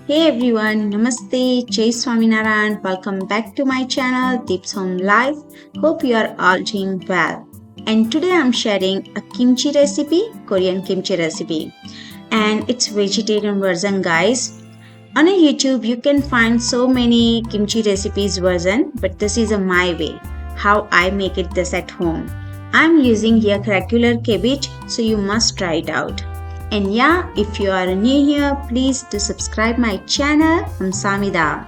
Hey everyone, Namaste, Jai Swaminarayan. Welcome back to my channel Deep's Home Life. Hope you are all doing well. And today I'm sharing a kimchi recipe, Korean kimchi recipe. And it's vegetarian version guys. On a YouTube you can find so many kimchi recipes version, but this is my way, how I make it this at home. I'm using here regular cabbage, so you must try it out. And yeah, if you are new here, please do subscribe my channel. I'm Samida.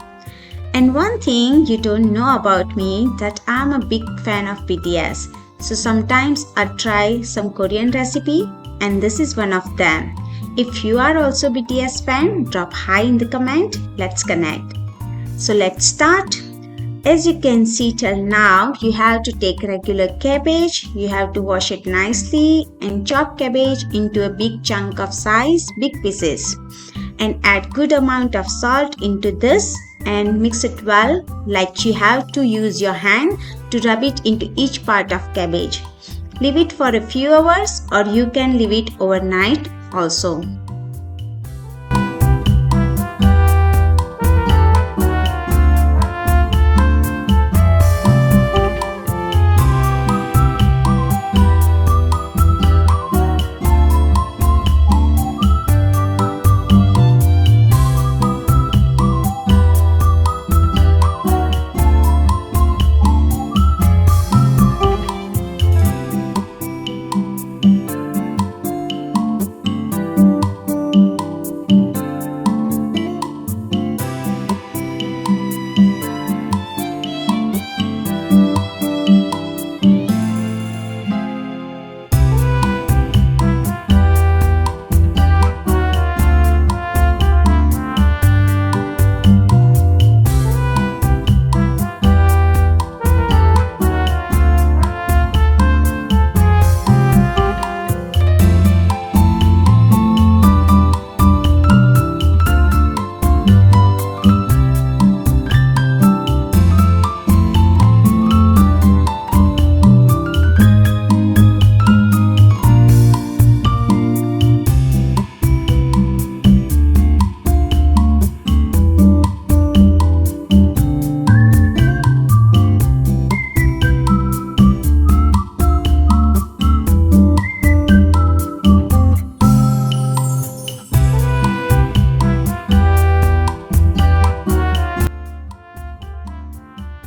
And one thing you don't know about me that I'm a big fan of BTS. So sometimes I try some Korean recipe and this is one of them. If you are also BTS fan, drop hi in the comment. Let's connect. So let's start. As you can see till now, you have to take regular cabbage, you have to wash it nicely and chop cabbage into a big chunk of size, big pieces. And add good amount of salt into this and mix it well, like you have to use your hand to rub it into each part of cabbage. Leave it for a few hours or you can leave it overnight also.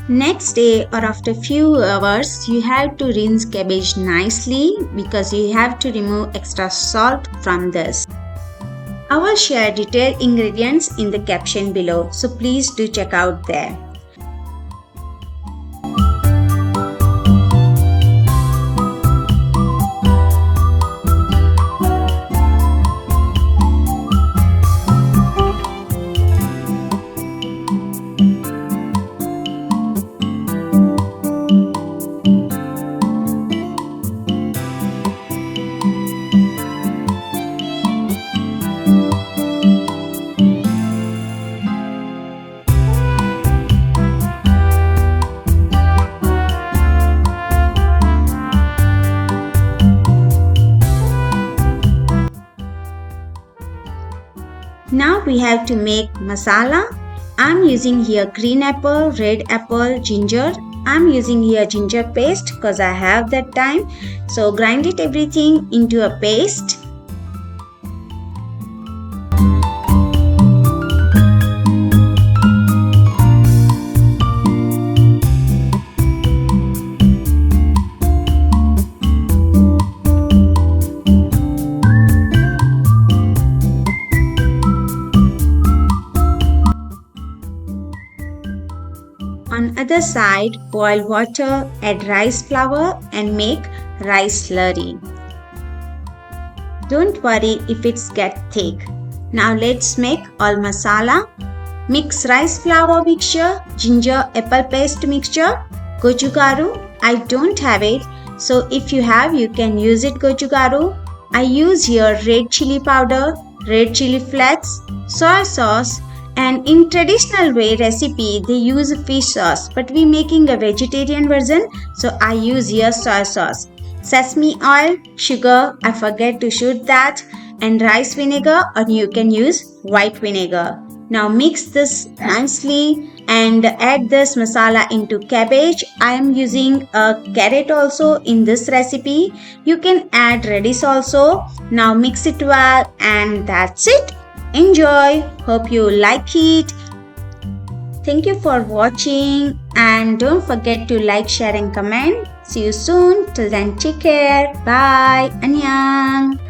Next day or after few hours, you have to rinse cabbage nicely because you have to remove extra salt from this. I will share detailed ingredients in the caption below, so please do check out there. Now we have to make masala. I'm using here green apple, red apple, ginger. I'm using here ginger paste because I have that time. So grind it everything into a paste. On other side, boil water, add rice flour and make rice slurry. Don't worry if it's get thick. Now let's make all masala. Mix rice flour mixture, ginger apple paste mixture, Gochugaru. I don't have it, so if you have you can use it Gochugaru. I use here red chili powder, red chili flakes, soy sauce, and in traditional way recipe they use fish sauce, but we making a vegetarian version, so I use here soy sauce, sesame oil, sugar, I forget to shoot that, and rice vinegar, or you can use white vinegar. Now mix this nicely and add this masala into cabbage. I am using a carrot also in this recipe. You can add radish also. Now mix it well and that's it. Enjoy. Hope you like it. Thank you for watching and don't forget to like, share and comment. See you soon. Till then, take care. Bye. Annyeong.